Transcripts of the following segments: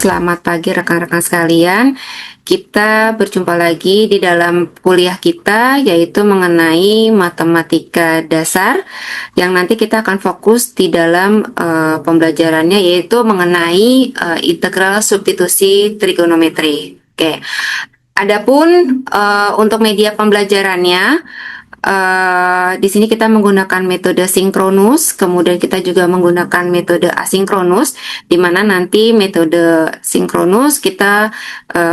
selamat pagi rekan-rekan sekalian. Kita berjumpa lagi di dalam kuliah kita, yaitu mengenai matematika dasar, yang nanti kita akan fokus di dalam pembelajarannya, yaitu mengenai integral substitusi trigonometri. Oke. Adapun untuk media pembelajarannya, di sini kita menggunakan metode sinkronus, kemudian kita juga menggunakan metode asinkronus, di mana nanti metode sinkronus kita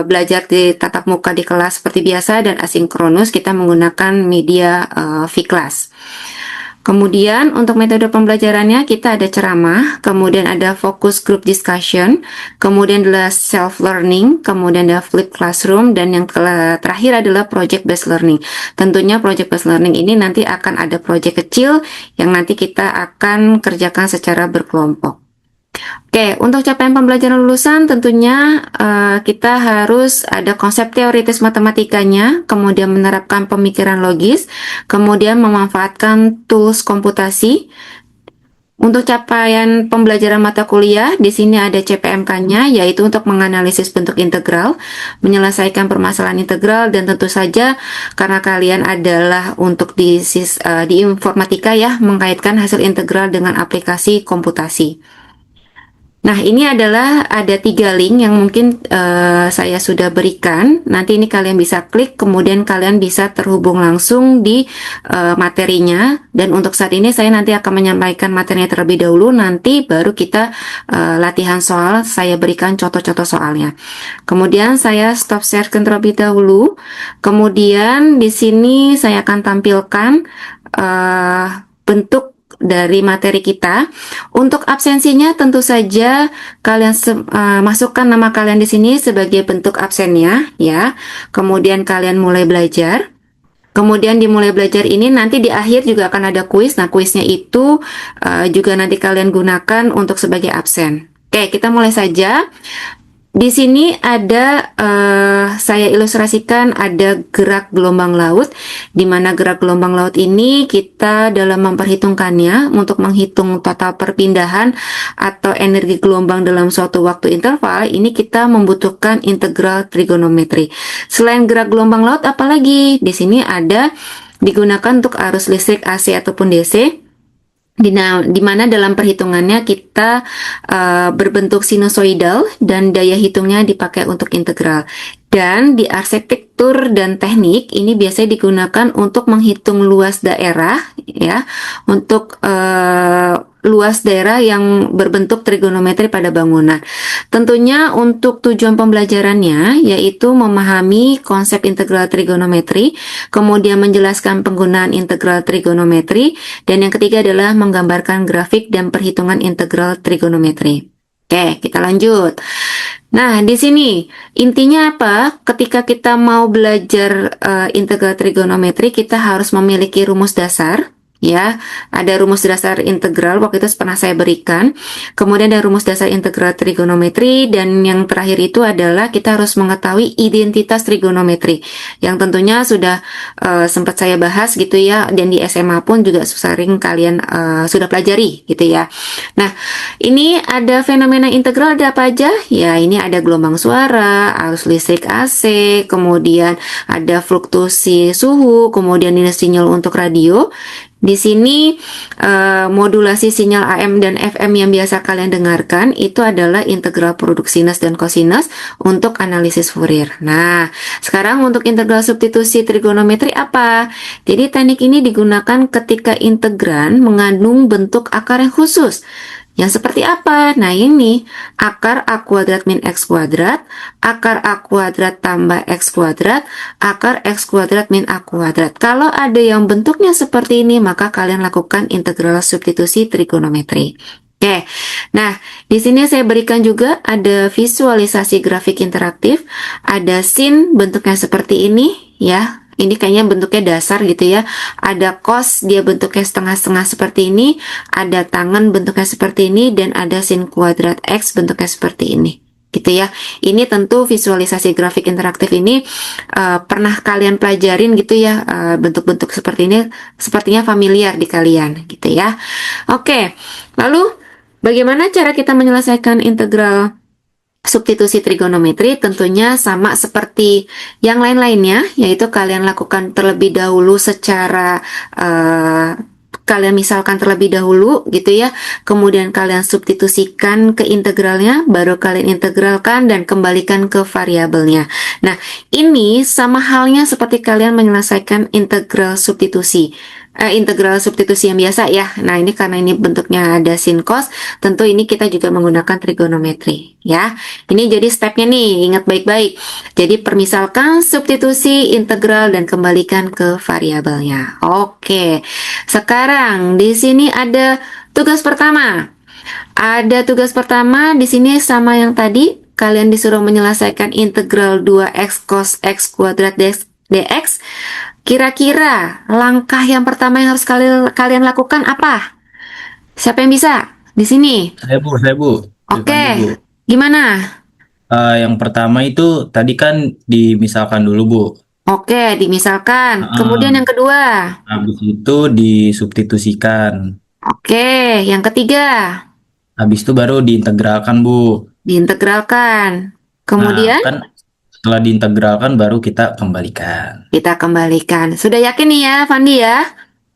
belajar di tatap muka di kelas seperti biasa, dan asinkronus kita menggunakan media V-Class. Kemudian untuk metode pembelajarannya kita ada ceramah, kemudian ada focus group discussion, kemudian adalah self learning, kemudian ada flip classroom, dan yang terakhir adalah project based learning. Tentunya project based learning ini nanti akan ada project kecil yang nanti kita akan kerjakan secara berkelompok. Oke, untuk capaian pembelajaran lulusan tentunya kita harus ada konsep teoritis matematikanya, kemudian menerapkan pemikiran logis, kemudian memanfaatkan tools komputasi. Untuk capaian pembelajaran mata kuliah, di sini ada CPMK-nya, yaitu untuk menganalisis bentuk integral, menyelesaikan permasalahan integral, dan tentu saja karena kalian adalah untuk di informatika ya, mengkaitkan hasil integral dengan aplikasi komputasi. Nah, ini adalah ada 3 link yang mungkin saya sudah berikan. Nanti ini kalian bisa klik, kemudian kalian bisa terhubung langsung di materinya. Dan untuk saat ini saya nanti akan menyampaikan materinya terlebih dahulu, nanti baru kita latihan soal, saya berikan contoh-contoh soalnya. Kemudian saya stop share terlebih dahulu. Kemudian di sini saya akan tampilkan bentuk dari materi kita. Untuk absensinya tentu saja kalian masukkan nama kalian di sini sebagai bentuk absennya ya. Kemudian kalian mulai belajar. Kemudian dimulai belajar ini nanti di akhir juga akan ada kuis. Nah, kuisnya itu juga nanti kalian gunakan untuk sebagai absen. Oke, kita mulai saja. Di sini ada saya ilustrasikan ada gerak gelombang laut, di mana gerak gelombang laut ini kita dalam memperhitungkannya untuk menghitung total perpindahan atau energi gelombang dalam suatu waktu interval, ini kita membutuhkan integral trigonometri. Selain gerak gelombang laut, apalagi di sini ada digunakan untuk arus listrik AC ataupun DC. Di mana dalam perhitungannya kita berbentuk sinusoidal dan daya hitungnya dipakai untuk integral. Dan di arsitektur dan teknik ini biasanya digunakan untuk menghitung luas daerah ya, untuk luas daerah yang berbentuk trigonometri pada bangunan. Tentunya untuk tujuan pembelajarannya yaitu memahami konsep integral trigonometri, kemudian menjelaskan penggunaan integral trigonometri, dan yang ketiga adalah menggambarkan grafik dan perhitungan integral trigonometri. Oke, kita lanjut. Nah, di sini intinya apa? Ketika kita mau belajar integral trigonometri, kita harus memiliki rumus dasar. Ya, ada rumus dasar integral, waktu itu pernah saya berikan. Kemudian ada rumus dasar integral trigonometri, dan yang terakhir itu adalah kita harus mengetahui identitas trigonometri, yang tentunya sudah sempat saya bahas gitu ya, dan di SMA pun juga sering kalian sudah pelajari gitu ya. Nah, ini ada fenomena integral, ada apa aja? Ya, ini ada gelombang suara, arus listrik AC, kemudian ada fluktuasi suhu, kemudian ini sinyal untuk radio. Di sini modulasi sinyal AM dan FM yang biasa kalian dengarkan itu adalah integral produk sinus dan kosinus untuk analisis Fourier. Nah, sekarang untuk integral substitusi trigonometri apa? Jadi teknik ini digunakan ketika integran mengandung bentuk akar yang khusus. Yang seperti apa? Nah, ini akar A kuadrat min X kuadrat, akar A kuadrat tambah X kuadrat, akar X kuadrat min A kuadrat. Kalau ada yang bentuknya seperti ini, maka kalian lakukan integral substitusi trigonometri. Oke, nah di sini saya berikan juga ada visualisasi grafik interaktif, ada sin bentuknya seperti ini ya. Ini kayaknya bentuknya dasar gitu ya. Ada cos, dia bentuknya setengah-setengah seperti ini. Ada tangan bentuknya seperti ini. Dan ada sin kuadrat X bentuknya seperti ini. Gitu ya. Ini tentu visualisasi grafik interaktif ini pernah kalian pelajarin gitu ya. Bentuk-bentuk seperti ini sepertinya familiar di kalian gitu ya. Oke, lalu bagaimana cara kita menyelesaikan integral substitusi trigonometri tentunya sama seperti yang lain-lainnya, yaitu kalian lakukan terlebih dahulu secara kalian misalkan terlebih dahulu gitu ya, kemudian kalian substitusikan ke integralnya, baru kalian integralkan dan kembalikan ke variabelnya. Nah, ini sama halnya seperti kalian menyelesaikan integral substitusi. Integral substitusi yang biasa ya. Nah, ini karena ini bentuknya ada sin cos, tentu ini kita juga menggunakan trigonometri ya. Ini jadi stepnya nih, ingat baik-baik. Jadi permisalkan, substitusi, integral, dan kembalikan ke variabelnya. Oke, sekarang di sini ada tugas pertama. Ada tugas pertama di sini sama yang tadi, kalian disuruh menyelesaikan integral 2x cos x kuadrat dx. Kira-kira langkah yang pertama yang harus kalian lakukan apa? Siapa yang bisa? Di sini. Saya Bu, Oke, Bu. gimana? Yang pertama itu tadi kan dimisalkan dulu Bu. Oke, dimisalkan. Kemudian yang Heeh. kedua. Habis itu disubstitusikan. Oke, yang ketiga. Habis itu baru diintegralkan Bu. Diintegralkan. Nah, Kemudian kan setelah diintegralkan baru kita kembalikan. kita kembalikan. Sudah yakin nih ya, Fandi ya?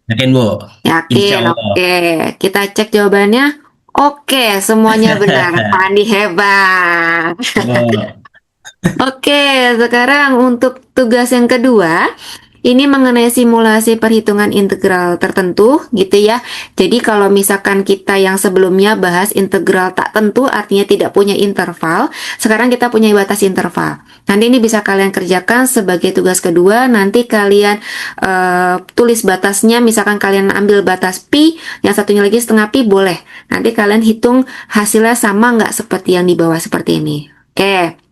Yakin Bu? Insya Yakin, Allah. oke. Kita cek jawabannya. Oke, semuanya benar. Fandi hebat. Oh, Oke, sekarang untuk tugas yang kedua, ini mengenai simulasi perhitungan integral tertentu, gitu ya. Jadi kalau misalkan kita yang sebelumnya bahas integral tak tentu, artinya tidak punya interval, sekarang kita punya batas interval. Nanti ini bisa kalian kerjakan sebagai tugas kedua, nanti kalian tulis batasnya, misalkan kalian ambil batas pi, yang satunya lagi setengah pi, boleh. Nanti kalian hitung hasilnya sama nggak seperti yang di bawah seperti ini. Oke.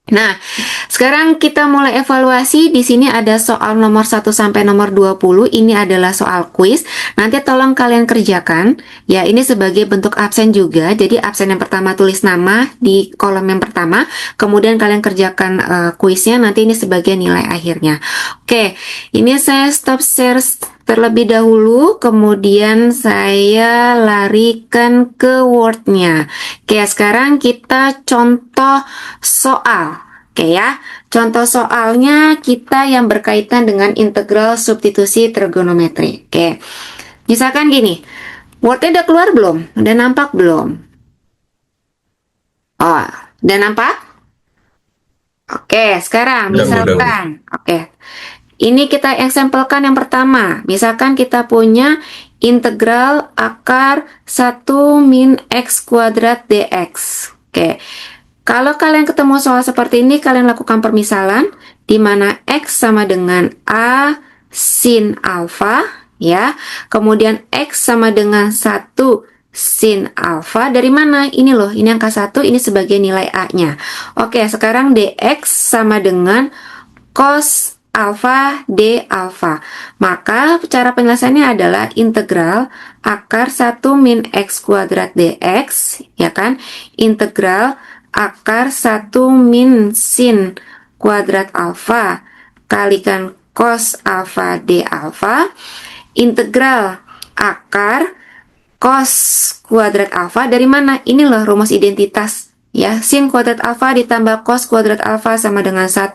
Nah, sekarang kita mulai evaluasi. Di sini ada soal nomor 1 sampai nomor 20. Ini adalah soal kuis. Nanti tolong kalian kerjakan. Ya, ini sebagai bentuk absen juga. Jadi absen yang pertama tulis nama di kolom yang pertama. Kemudian kalian kerjakan kuisnya. Nanti ini sebagai nilai akhirnya. Oke, ini saya stop share terlebih dahulu, kemudian saya larikan ke Word-nya. Oke, sekarang kita contoh soal. Oke ya, contoh soalnya kita yang berkaitan dengan integral substitusi trigonometri. Oke, misalkan gini, Word-nya udah keluar belum? Udah nampak belum? Oh, udah nampak? Oke, sekarang Udah, Bu, udah, Bu. misalkan, oke. Ini kita eksempelkan yang pertama. Misalkan kita punya integral akar 1 min x kuadrat dx. Oke. Kalau kalian ketemu soal seperti ini, kalian lakukan permisalan di mana x sama dengan a sin alfa ya. Kemudian x sama dengan 1 sin alfa. Dari mana? Ini loh, ini angka 1, ini sebagai nilai a-nya. Oke, sekarang dx sama dengan cos alfa d alfa. Maka cara penyelesaiannya adalah integral akar 1 min x kuadrat dx, ya kan? Integral akar 1 min sin kuadrat alfa kalikan cos alfa d alfa. Integral akar cos kuadrat alfa dari mana? Ini loh rumus identitas. Ya, sin kuadrat alfa ditambah cos kuadrat alfa sama dengan 1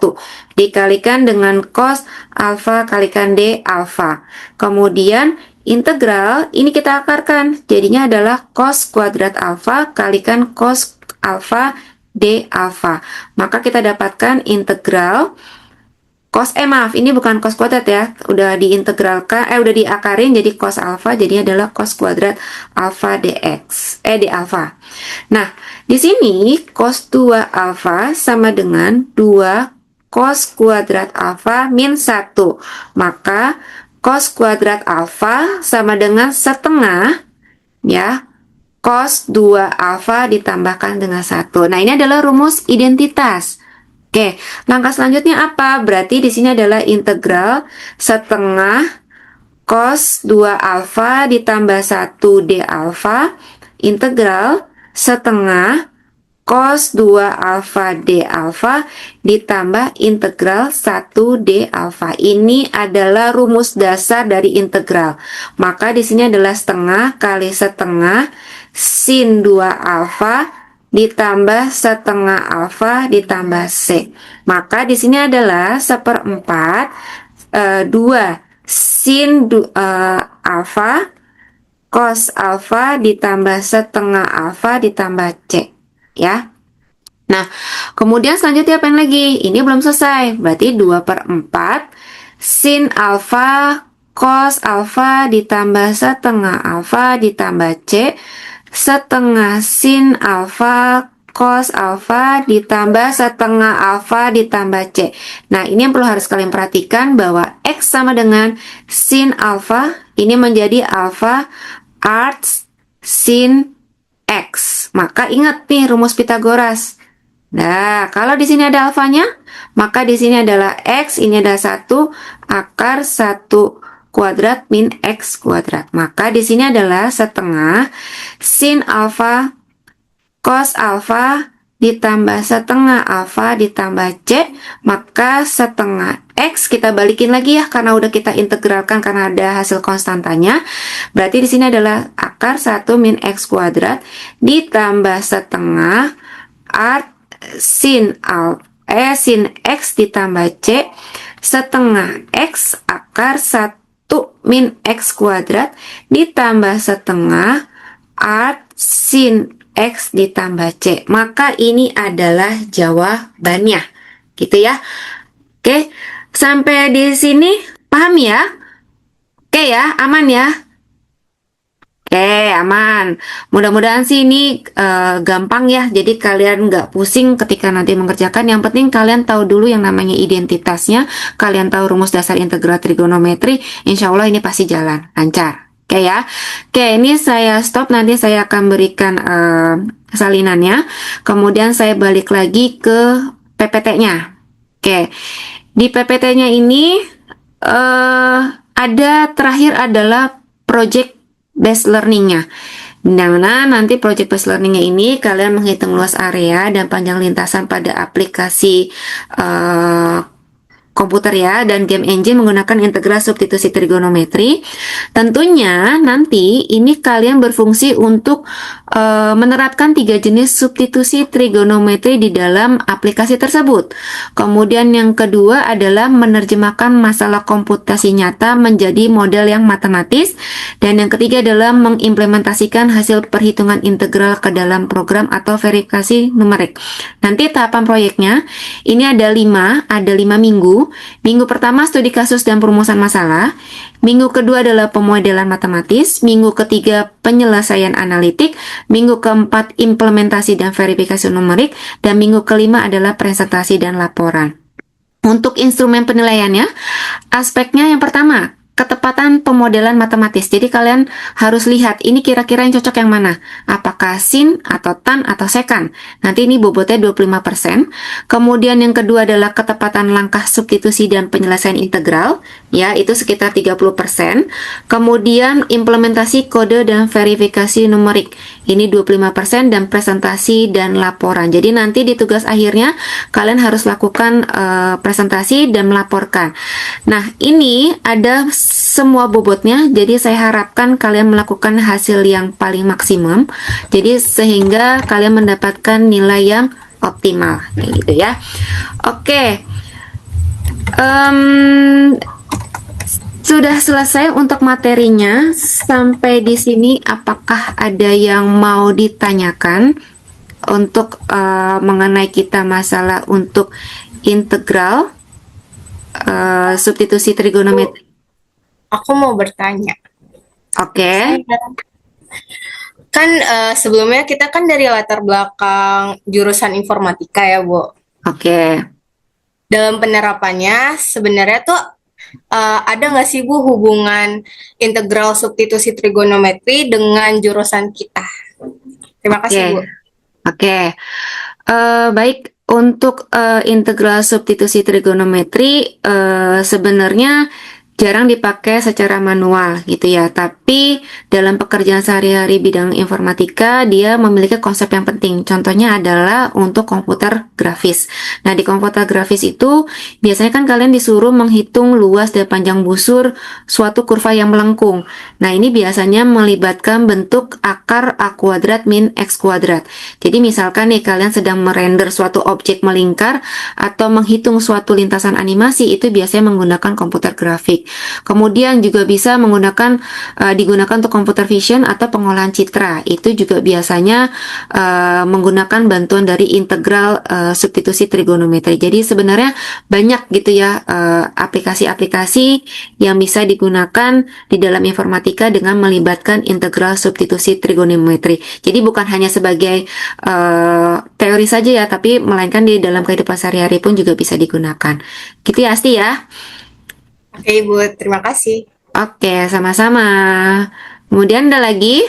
dikalikan dengan cos alfa kalikan d alfa. Kemudian integral ini kita akarkan, jadinya adalah cos kuadrat alfa kalikan cos alfa d alfa. Maka kita dapatkan integral cos, maaf, ini bukan cos kuadrat ya, udah diintegralkan, udah diakarin jadi cos alfa, jadinya adalah cos kuadrat alfa dx, d alfa. Nah, di sini cos 2 alfa sama dengan 2 cos kuadrat alfa min 1. Maka cos kuadrat alfa sama dengan setengah ya cos 2 alfa ditambahkan dengan 1. Nah, ini adalah rumus identitas. Oke, langkah selanjutnya apa? Berarti di sini adalah integral setengah cos 2 alfa ditambah 1 d alfa, integral setengah cos 2 alfa d alfa ditambah integral 1 d alfa. Ini adalah rumus dasar dari integral. Maka di sini adalah setengah kali setengah sin 2 alfa ditambah setengah alfa ditambah C. Maka di sini adalah 1/4 2 sin alfa cos alfa ditambah setengah alfa ditambah C, ya. Nah, kemudian selanjutnya apa yang lagi? Ini belum selesai, berarti 2/4 sin alfa cos alfa ditambah setengah alfa ditambah C setengah sin alfa cos alfa ditambah setengah alfa ditambah C. Nah, ini yang perlu harus kalian perhatikan bahwa X sama dengan sin alfa, ini menjadi alfa arts sin X. Maka ingat nih rumus Pitagoras. Nah, kalau di sini ada alfanya, maka di sini adalah X, ini adalah 1 akar 1 kuadrat min X kuadrat. Maka di sini adalah setengah sin alfa cos alfa ditambah setengah alfa ditambah C, maka setengah X kita balikin lagi ya, karena udah kita integralkan karena ada hasil konstantanya. Berarti di sini adalah akar 1 min X kuadrat ditambah setengah art sin X ditambah C setengah X akar 1 min X kuadrat ditambah setengah art sin X ditambah C. Maka ini adalah jawabannya. Gitu ya. Oke, sampai di sini paham ya? Oke ya, aman ya? Oke, aman. Mudah-mudahan sih ini gampang ya. Jadi kalian nggak pusing ketika nanti mengerjakan. Yang penting kalian tahu dulu yang namanya identitasnya. Kalian tahu rumus dasar integral trigonometri. Insya Allah ini pasti jalan, lancar. Oke ya. Oke, ini saya stop. Nanti saya akan berikan salinannya. Kemudian saya balik lagi ke PPT-nya. Oke, di PPT-nya ini ada terakhir adalah project based learning-nya. Nah, nanti project based learning-nya ini kalian menghitung luas area dan panjang lintasan pada aplikasi komputer ya, dan game engine menggunakan integral substitusi trigonometri. Tentunya nanti ini kalian berfungsi untuk menerapkan 3 jenis substitusi trigonometri di dalam aplikasi tersebut. Kemudian yang kedua adalah menerjemahkan masalah komputasi nyata menjadi model yang matematis, dan yang ketiga adalah mengimplementasikan hasil perhitungan integral ke dalam program atau verifikasi numerik. Nanti tahapan proyeknya ini ada 5 minggu. Minggu pertama studi kasus dan perumusan masalah. Minggu kedua adalah pemodelan matematis. Minggu ketiga penyelesaian analitik. Minggu keempat implementasi dan verifikasi numerik. Dan minggu kelima adalah presentasi dan laporan. Untuk instrumen penilaiannya, aspeknya yang pertama, ketepatan pemodelan matematis. Jadi kalian harus lihat ini kira-kira yang cocok yang mana. Apakah sin atau tan atau sekan. Nanti ini bobotnya 25%. Kemudian yang kedua adalah ketepatan langkah substitusi dan penyelesaian integral. Ya, itu sekitar 30%. Kemudian implementasi kode dan verifikasi numerik. Ini 25% dan presentasi dan laporan. Jadi nanti di tugas akhirnya kalian harus lakukan presentasi dan melaporkan. Nah, ini ada semua bobotnya, jadi saya harapkan kalian melakukan hasil yang paling maksimum, jadi sehingga kalian mendapatkan nilai yang optimal, kayak gitu ya. Oke, sudah selesai untuk materinya. Sampai di sini, apakah ada yang mau ditanyakan untuk mengenai kita masalah untuk integral substitusi trigonometri? Aku mau bertanya. Oke. Kan sebelumnya kita kan dari latar belakang jurusan informatika ya, Bu. Oke. Dalam penerapannya sebenarnya tuh ada nggak sih, Bu, hubungan integral substitusi trigonometri dengan jurusan kita? Terima kasih, Bu. Oke. Baik, untuk integral substitusi trigonometri sebenarnya jarang dipakai secara manual gitu ya. Tapi dalam pekerjaan sehari-hari bidang informatika dia memiliki konsep yang penting. Contohnya adalah untuk komputer grafis. Nah, di komputer grafis itu biasanya kan kalian disuruh menghitung luas dan panjang busur suatu kurva yang melengkung. Nah, ini biasanya melibatkan bentuk akar A kuadrat min X kuadrat. Jadi misalkan nih kalian sedang merender suatu objek melingkar atau menghitung suatu lintasan animasi, itu biasanya menggunakan komputer grafik. Kemudian juga bisa digunakan untuk computer vision atau pengolahan citra. Itu juga biasanya menggunakan bantuan dari integral substitusi trigonometri. Jadi sebenarnya banyak gitu ya aplikasi-aplikasi yang bisa digunakan di dalam informatika dengan melibatkan integral substitusi trigonometri. Jadi bukan hanya sebagai teori saja ya, tapi melainkan di dalam kehidupan sehari-hari pun juga bisa digunakan. Gitu ya Asti ya. Oke, Ibu, terima kasih. Oke, sama-sama. Kemudian ada lagi?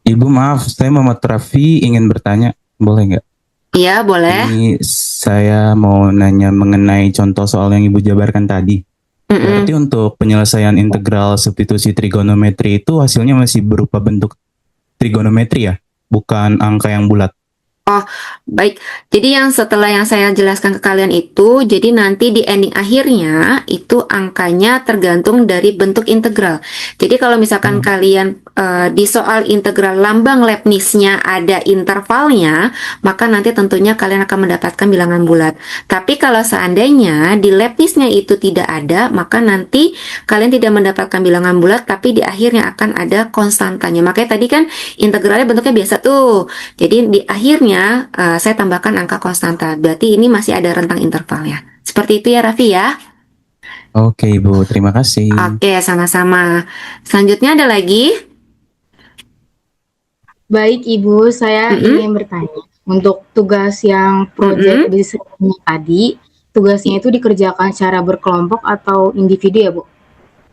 Ibu maaf, saya Muhammad Raffi ingin bertanya, boleh nggak? Iya, boleh. Ini saya mau nanya mengenai contoh soal yang Ibu jabarkan tadi. Mm-mm. Berarti untuk penyelesaian integral substitusi trigonometri itu hasilnya masih berupa bentuk trigonometri ya? Bukan angka yang bulat. Oh, baik. Jadi yang setelah yang saya jelaskan ke kalian itu, jadi nanti di ending akhirnya itu angkanya tergantung dari bentuk integral. Jadi kalau misalkan kalian di soal integral lambang Leibniz-nya ada intervalnya, maka nanti tentunya kalian akan mendapatkan bilangan bulat. Tapi kalau seandainya di Leibniz-nya itu tidak ada, maka nanti kalian tidak mendapatkan bilangan bulat, tapi di akhirnya akan ada konstantanya. Makanya tadi kan integralnya bentuknya biasa tuh. Jadi di akhirnya saya tambahkan angka konstanta. Berarti ini masih ada rentang intervalnya. Seperti itu ya Raffi ya. Oke Ibu, terima kasih. Oke, sama-sama. Selanjutnya ada lagi? Baik Ibu, saya Mm-mm. ingin bertanya. Untuk tugas yang proyek bisnis tadi, tugasnya itu dikerjakan secara berkelompok atau individu ya Bu?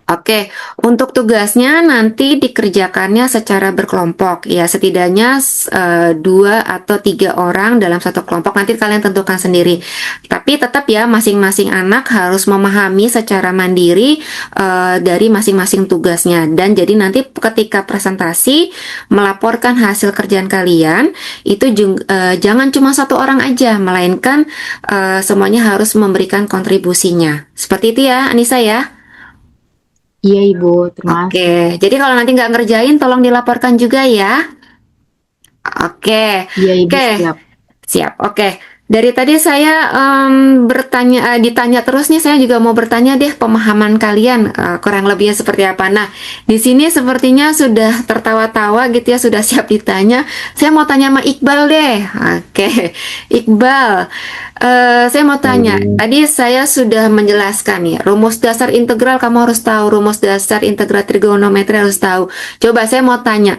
Oke, untuk tugasnya nanti dikerjakannya secara berkelompok ya, setidaknya 2 atau 3 orang dalam satu kelompok, nanti kalian tentukan sendiri. Tapi tetap ya masing-masing anak harus memahami secara mandiri dari masing-masing tugasnya, dan jadi nanti ketika presentasi melaporkan hasil kerjaan kalian itu jangan cuma satu orang aja, melainkan semuanya harus memberikan kontribusinya. Seperti itu ya Anissa ya. Iya Ibu, terima kasih. Oke, jadi kalau nanti nggak ngerjain, tolong dilaporkan juga ya. Oke, Iya Ibu, oke, siap. siap. Oke, dari tadi saya ditanya terus nih, saya juga mau bertanya deh pemahaman kalian kurang lebihnya seperti apa. Nah, di sini sepertinya sudah tertawa-tawa gitu ya, sudah siap ditanya. Saya mau tanya sama Iqbal deh. Oke, Iqbal. Saya mau tanya, tadi saya sudah menjelaskan ya, rumus dasar integral kamu harus tahu, rumus dasar integral trigonometri harus tahu. Coba saya mau tanya,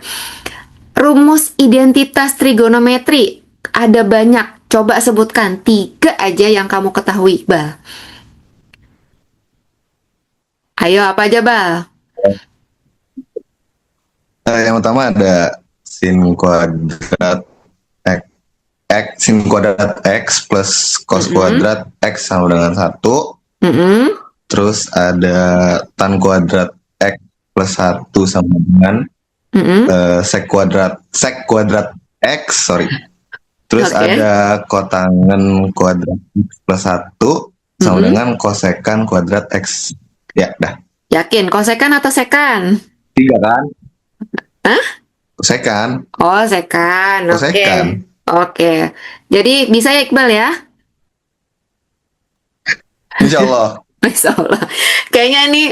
rumus identitas trigonometri ada banyak, coba sebutkan 3 aja yang kamu ketahui, Bal. Ayo, apa aja, Bal? Yang pertama ada sin kuadrat sin kuadrat X plus cos kuadrat X sama dengan 1. Mm-mm. Terus ada tan kuadrat X plus 1 sama dengan Mm-mm. sek kuadrat X, sorry. Terus Oke. ada kotangen kuadrat X plus 1 sama dengan kosekan kuadrat X. Ya, dah. Yakin, kosekan atau sekan? 3 kan? Hah? Kosekan. Oh, sekan. Oke. Kosekan. Oke. Jadi bisa ya Iqbal ya? Insya Allah. Masya Allah. Kayaknya ini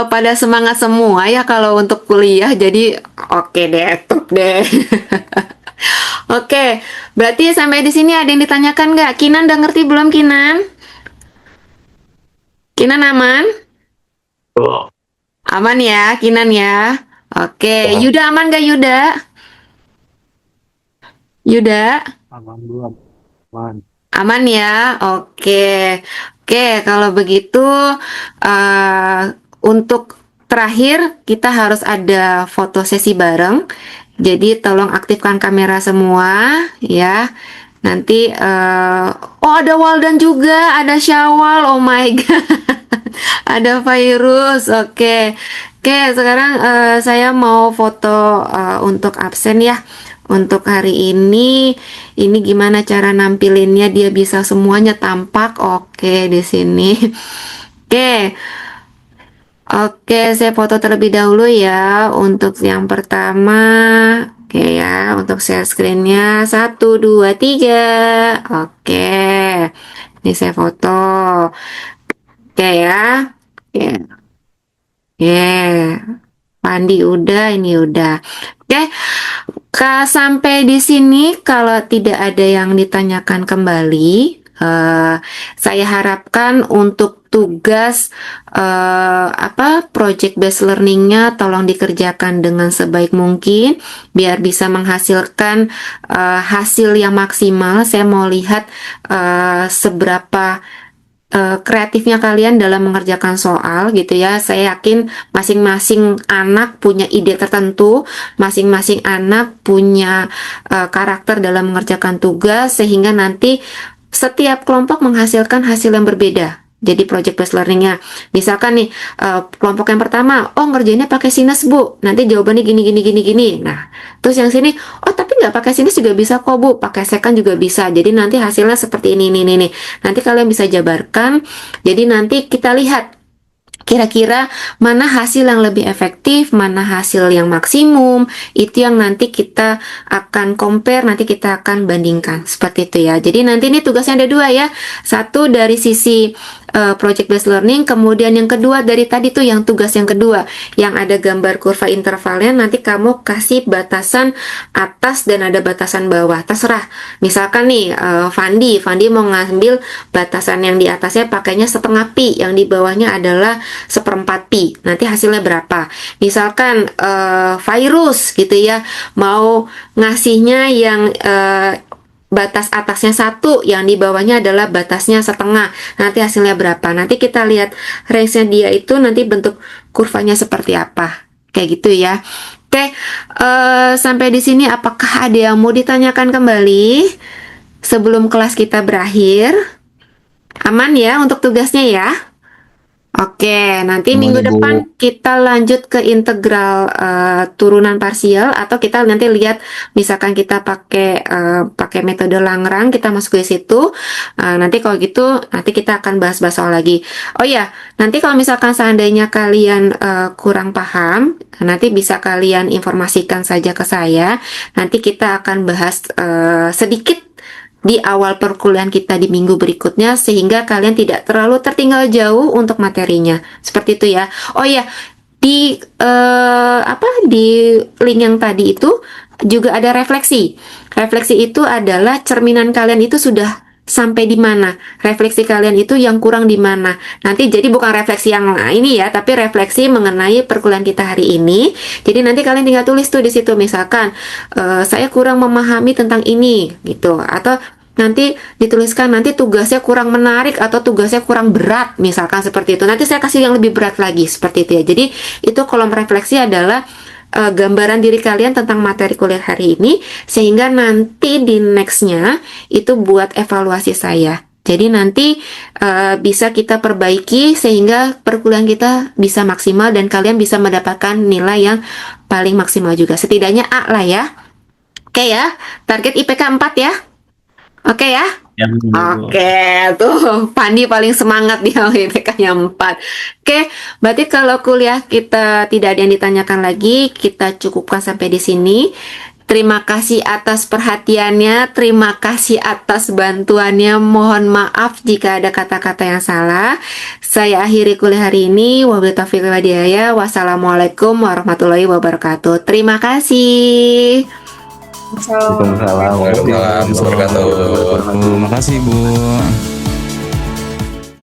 pada semangat semua ya kalau untuk kuliah. Jadi oke deh, top deh. Oke, berarti sampai di sini ada yang ditanyakan nggak? Kinan udah ngerti belum Kinan? Kinan aman? Aman ya, Kinan ya. Oke, Yuda aman nggak Yuda? Yuda? Aman ya, oke. Oke, kalau begitu untuk terakhir kita harus ada foto sesi bareng. Jadi tolong aktifkan kamera semua ya. Nanti oh ada Waldan juga, ada Syawal. Oh my god. Ada virus. Oke. Oke, sekarang saya mau foto untuk absen ya. Untuk hari ini gimana cara nampilinnya dia bisa semuanya tampak. Oke, di sini. Oke. Oke, saya foto terlebih dahulu ya. Untuk yang pertama, oke ya, untuk share screen-nya 1, 2, 3. Oke, ini saya foto. Oke ya. Oke. Oke. Pandi udah, ini udah. Oke, sampai di sini kalau tidak ada yang ditanyakan kembali, saya harapkan untuk tugas project based learningnya tolong dikerjakan dengan sebaik mungkin biar bisa menghasilkan hasil yang maksimal. Saya mau lihat seberapa kreatifnya kalian dalam mengerjakan soal gitu ya. Saya yakin masing-masing anak punya ide tertentu, masing-masing anak punya karakter dalam mengerjakan tugas sehingga nanti setiap kelompok menghasilkan hasil yang berbeda. Jadi project based learningnya, misalkan nih kelompok yang pertama, oh ngerjainnya pakai sinus bu, nanti jawabannya gini. Nah, terus yang sini, oh tapi nggak pakai sinus juga bisa kok bu, pakai secant juga bisa. Jadi nanti hasilnya seperti ini. Nanti kalian bisa jabarkan. Jadi nanti kita lihat kira-kira mana hasil yang lebih efektif, mana hasil yang maksimum, itu yang nanti kita akan compare, nanti kita akan bandingkan, seperti itu ya. Jadi nanti ini tugasnya ada 2 ya, satu dari sisi project based learning, kemudian yang kedua dari tadi tuh yang tugas yang kedua, yang ada gambar kurva intervalnya, nanti kamu kasih batasan atas dan ada batasan bawah, terserah. Misalkan nih Fandi mau ngambil batasan yang di atasnya pakainya setengah pi, yang di bawahnya adalah 1/4 pi. Nanti hasilnya berapa? Misalkan virus gitu ya, mau ngasihnya yang batas atasnya 1, yang di bawahnya adalah batasnya setengah. Nanti hasilnya berapa? Nanti kita lihat range-nya dia itu nanti bentuk kurvanya seperti apa. Kayak gitu ya. Oke, sampai di sini apakah ada yang mau ditanyakan kembali sebelum kelas kita berakhir? Aman ya untuk tugasnya ya? Oke, nanti Aman, minggu Ibu. depan kita lanjut ke integral turunan parsial, atau kita nanti lihat misalkan kita pakai metode Lagrange, kita masuk ke situ. Nanti kalau gitu nanti kita akan bahas-bahas soal lagi. Oh ya, nanti kalau misalkan seandainya kalian kurang paham, nanti bisa kalian informasikan saja ke saya. Nanti kita akan bahas sedikit di awal perkuliahan kita di minggu berikutnya sehingga kalian tidak terlalu tertinggal jauh untuk materinya. Seperti itu ya. Oh ya, di di link yang tadi itu juga ada refleksi. Refleksi itu adalah cerminan kalian itu sudah sampai di mana, refleksi kalian itu yang kurang di mana. Nanti jadi bukan refleksi yang ini ya, tapi refleksi mengenai perkuliahan kita hari ini. Jadi nanti kalian tinggal tulis tuh di situ, misalkan saya kurang memahami tentang ini gitu, atau nanti dituliskan nanti tugasnya kurang menarik atau tugasnya kurang berat, misalkan seperti itu. Nanti saya kasih yang lebih berat lagi, seperti itu ya. Jadi itu kolom refleksi adalah gambaran diri kalian tentang materi kuliah hari ini, sehingga nanti di nextnya itu buat evaluasi saya. Jadi nanti bisa kita perbaiki sehingga perkuliahan kita bisa maksimal dan kalian bisa mendapatkan nilai yang paling maksimal juga. Setidaknya A lah ya. Oke ya, target IPK 4 ya. Oke ya. Oke, tuh Pandi paling semangat dia IPK-nya 4. Oke, berarti kalau kuliah kita tidak ada yang ditanyakan lagi, kita cukupkan sampai di sini. Terima kasih atas perhatiannya, terima kasih atas bantuannya. Mohon maaf jika ada kata-kata yang salah. Saya akhiri kuliah hari ini. Wabillahi taufiq wal hidayah. Wassalamualaikum warahmatullahi wabarakatuh. Terima kasih. Waalaikumsalam warahmatullahi wabarakatuh. Terima kasih Bu.